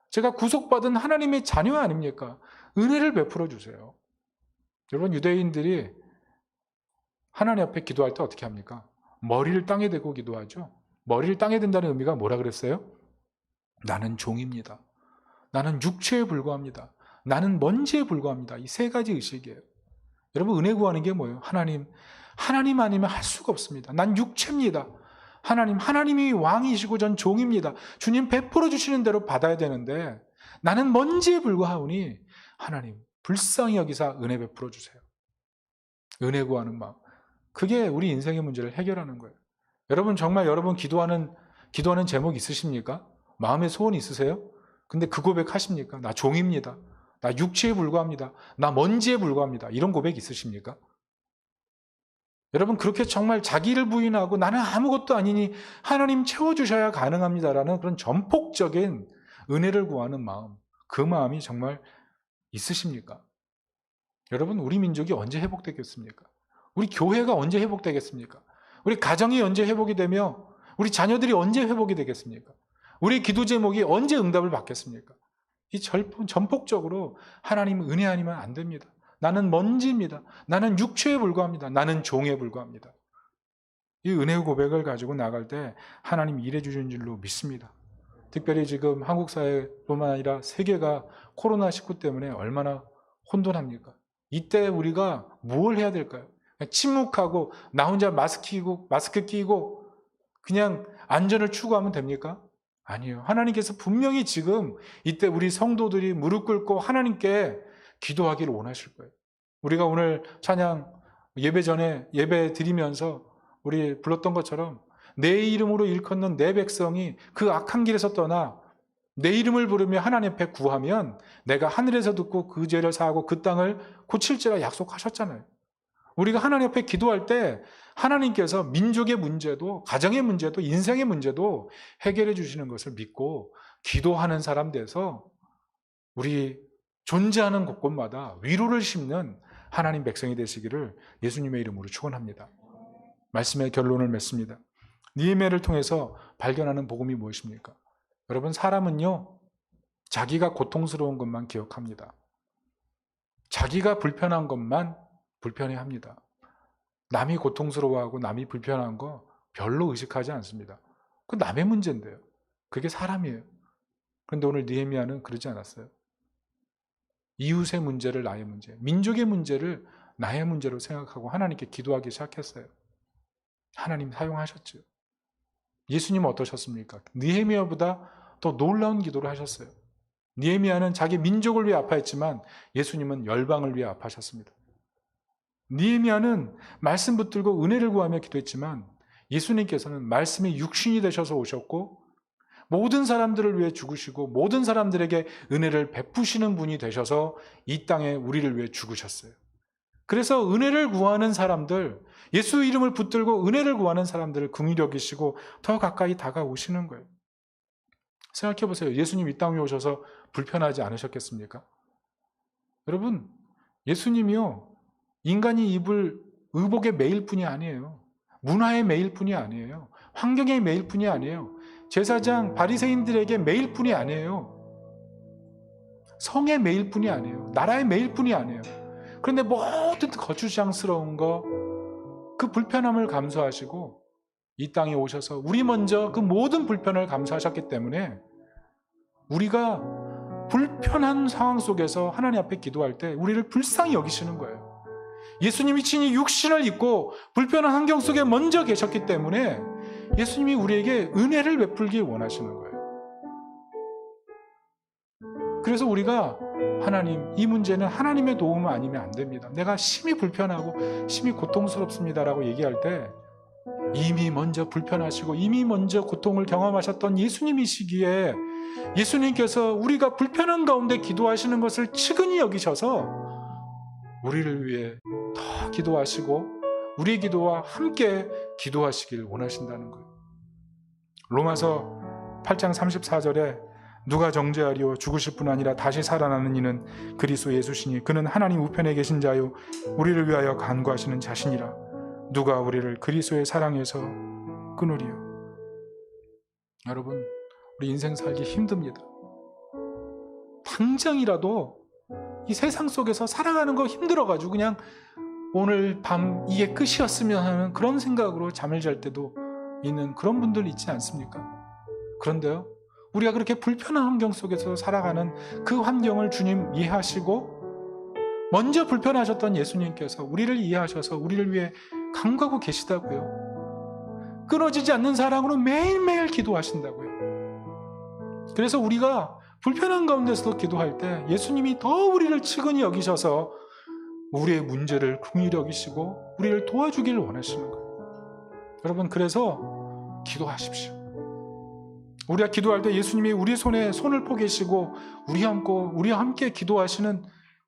제가 구속받은 하나님의 자녀 아닙니까? 은혜를 베풀어 주세요. 여러분, 유대인들이 하나님 앞에 기도할 때 어떻게 합니까? 머리를 땅에 대고 기도하죠. 머리를 땅에 댄다는 의미가 뭐라 그랬어요? 나는 종입니다. 나는 육체에 불과합니다. 나는 먼지에 불과합니다. 이 세 가지 의식이에요. 여러분, 은혜 구하는 게 뭐예요? 하나님 아니면 할 수가 없습니다. 난 육체입니다. 하나님이 왕이시고 전 종입니다. 주님 베풀어 주시는 대로 받아야 되는데 나는 먼지에 불과하오니 하나님 불쌍히 여기사 은혜 베풀어 주세요. 은혜 구하는 마음. 그게 우리 인생의 문제를 해결하는 거예요. 여러분, 정말 여러분 기도하는 제목 있으십니까? 마음에 소원 있으세요? 근데 그 고백하십니까? 나 종입니다. 나 육체에 불과합니다. 나 먼지에 불과합니다. 이런 고백 있으십니까? 여러분, 그렇게 정말 자기를 부인하고 나는 아무것도 아니니 하나님 채워주셔야 가능합니다라는 그런 전폭적인 은혜를 구하는 마음, 그 마음이 정말 있으십니까? 여러분, 우리 민족이 언제 회복되겠습니까? 우리 교회가 언제 회복되겠습니까? 우리 가정이 언제 회복이 되며 우리 자녀들이 언제 회복이 되겠습니까? 우리 기도 제목이 언제 응답을 받겠습니까? 이 전폭적으로 하나님 은혜 아니면 안 됩니다. 나는 먼지입니다. 나는 육체에 불과합니다. 나는 종에 불과합니다. 이 은혜의 고백을 가지고 나갈 때 하나님 일해 주시는 줄로 믿습니다. 특별히 지금 한국 사회뿐만 아니라 세계가 코로나19 때문에 얼마나 혼돈합니까? 이때 우리가 뭘 해야 될까요? 그냥 침묵하고 나 혼자 마스크 끼고 그냥 안전을 추구하면 됩니까? 아니에요. 하나님께서 분명히 지금 이때 우리 성도들이 무릎 꿇고 하나님께 기도하기를 원하실 거예요. 우리가 오늘 찬양 예배 전에 예배 드리면서 우리 불렀던 것처럼 내 이름으로 일컫는 내 백성이 그 악한 길에서 떠나 내 이름을 부르며 하나님 앞에 구하면 내가 하늘에서 듣고 그 죄를 사하고 그 땅을 고칠지라 약속하셨잖아요. 우리가 하나님 앞에 기도할 때 하나님께서 민족의 문제도 가정의 문제도 인생의 문제도 해결해 주시는 것을 믿고 기도하는 사람 돼서 우리 존재하는 곳곳마다 위로를 심는 하나님 백성이 되시기를 예수님의 이름으로 축원합니다. 말씀의 결론을 맺습니다. 느헤미야를 통해서 발견하는 복음이 무엇입니까? 여러분, 사람은요 자기가 고통스러운 것만 기억합니다. 자기가 불편한 것만 불편해합니다. 남이 고통스러워하고 남이 불편한 거 별로 의식하지 않습니다. 그 남의 문제인데요. 그게 사람이에요. 그런데 오늘 느헤미야는 그러지 않았어요. 이웃의 문제를 나의 문제, 민족의 문제를 나의 문제로 생각하고 하나님께 기도하기 시작했어요. 하나님 사용하셨죠. 예수님은 어떠셨습니까? 느헤미야보다 더 놀라운 기도를 하셨어요. 느헤미야는 자기 민족을 위해 아파했지만 예수님은 열방을 위해 아파하셨습니다. 느헤미야는 말씀 붙들고 은혜를 구하며 기도했지만 예수님께서는 말씀이 육신이 되셔서 오셨고 모든 사람들을 위해 죽으시고 모든 사람들에게 은혜를 베푸시는 분이 되셔서 이 땅에 우리를 위해 죽으셨어요. 그래서 은혜를 구하는 사람들, 예수 이름을 붙들고 은혜를 구하는 사람들을 긍휼히 여기시고 더 가까이 다가오시는 거예요. 생각해 보세요. 예수님 이 땅에 오셔서 불편하지 않으셨겠습니까? 여러분, 예수님이요 인간이 입을 의복의 매일 뿐이 아니에요. 문화의 매일 뿐이 아니에요. 환경의 매일 뿐이 아니에요. 제사장 바리새인들에게 매일 뿐이 아니에요. 성의 매일 뿐이 아니에요. 나라의 매일 뿐이 아니에요. 그런데 모든 거추장스러운 거, 그 불편함을 감수하시고 이 땅에 오셔서 우리 먼저 그 모든 불편을 감수하셨기 때문에 우리가 불편한 상황 속에서 하나님 앞에 기도할 때 우리를 불쌍히 여기시는 거예요. 예수님이 친히 육신을 입고 불편한 환경 속에 먼저 계셨기 때문에 예수님이 우리에게 은혜를 베풀길 원하시는 거예요. 그래서 우리가 하나님, 이 문제는 하나님의 도움 아니면 안 됩니다. 내가 심히 불편하고 심히 고통스럽습니다라고 얘기할 때 이미 먼저 불편하시고 이미 먼저 고통을 경험하셨던 예수님이시기에 예수님께서 우리가 불편한 가운데 기도하시는 것을 측은히 여기셔서 우리를 위해 더 기도하시고 우리의 기도와 함께 기도하시길 원하신다는 거예요. 로마서 8장 34절에 누가 정죄하리요? 죽으실 뿐 아니라 다시 살아나는 이는 그리스도 예수시니 그는 하나님 우편에 계신 자요 우리를 위하여 간구하시는 자신이라. 누가 우리를 그리스도의 사랑에서 끊으리요? 여러분, 우리 인생 살기 힘듭니다. 당장이라도 이 세상 속에서 살아가는 거 힘들어가지고 그냥 오늘 밤 이게 끝이었으면 하는 그런 생각으로 잠을 잘 때도 있는 그런 분들 있지 않습니까? 그런데요, 우리가 그렇게 불편한 환경 속에서 살아가는 그 환경을 주님 이해하시고 먼저 불편하셨던 예수님께서 우리를 이해하셔서 우리를 위해 간구하고 계시다고요. 끊어지지 않는 사랑으로 매일매일 기도하신다고요. 그래서 우리가 불편한 가운데서도 기도할 때 예수님이 더 우리를 측은히 여기셔서 우리의 문제를 긍휼히 여기시고 우리를 도와주기를 원하시는 거예요. 여러분, 그래서 기도하십시오. 우리가 기도할 때 예수님이 우리 손에 손을 포개시고 우리와 함께 기도하시는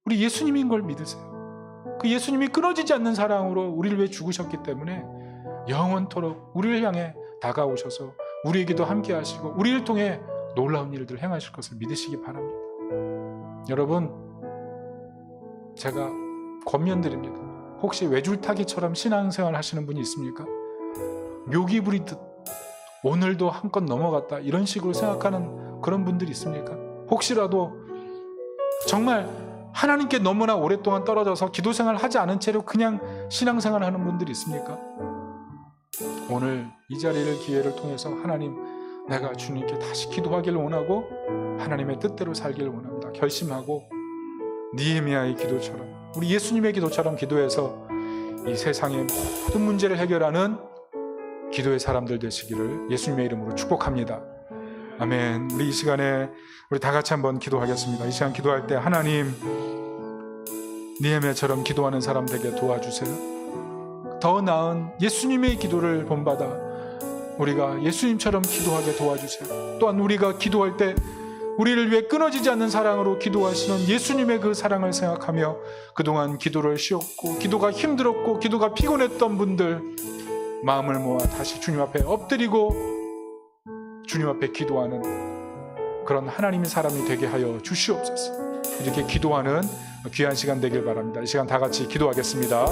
우리 예수님인 걸 믿으세요. 그 예수님이 끊어지지 않는 사랑으로 우리를 위해 죽으셨기 때문에 영원토록 우리를 향해 다가오셔서 우리에게도 함께 하시고 우리를 통해 놀라운 일들을 행하실 것을 믿으시기 바랍니다. 여러분, 제가 권면드립니다. 혹시 외줄타기처럼 신앙생활 하시는 분이 있습니까? 묘기 부리듯 오늘도 한껏 넘어갔다 이런 식으로 생각하는 그런 분들이 있습니까? 혹시라도 정말 하나님께 너무나 오랫동안 떨어져서 기도생활을 하지 않은 채로 그냥 신앙생활을 하는 분들이 있습니까? 오늘 이 자리를 기회를 통해서 하나님, 내가 주님께 다시 기도하기를 원하고 하나님의 뜻대로 살기를 원합니다. 결심하고 느헤미야의 기도처럼, 우리 예수님의 기도처럼 기도해서 이 세상의 모든 문제를 해결하는 기도의 사람들 되시기를 예수님의 이름으로 축복합니다. 아멘. 우리 이 시간에 우리 다 같이 한번 기도하겠습니다. 이 시간 기도할 때 하나님, 느헤미야처럼 기도하는 사람 되게 도와주세요. 더 나은 예수님의 기도를 본받아 우리가 예수님처럼 기도하게 도와주세요. 또한 우리가 기도할 때 우리를 위해 끊어지지 않는 사랑으로 기도하시는 예수님의 그 사랑을 생각하며 그동안 기도를 쉬었고 기도가 힘들었고 기도가 피곤했던 분들 마음을 모아 다시 주님 앞에 엎드리고 주님 앞에 기도하는 그런 하나님의 사람이 되게 하여 주시옵소서. 이렇게 기도하는 귀한 시간 되길 바랍니다. 이 시간 다 같이 기도하겠습니다.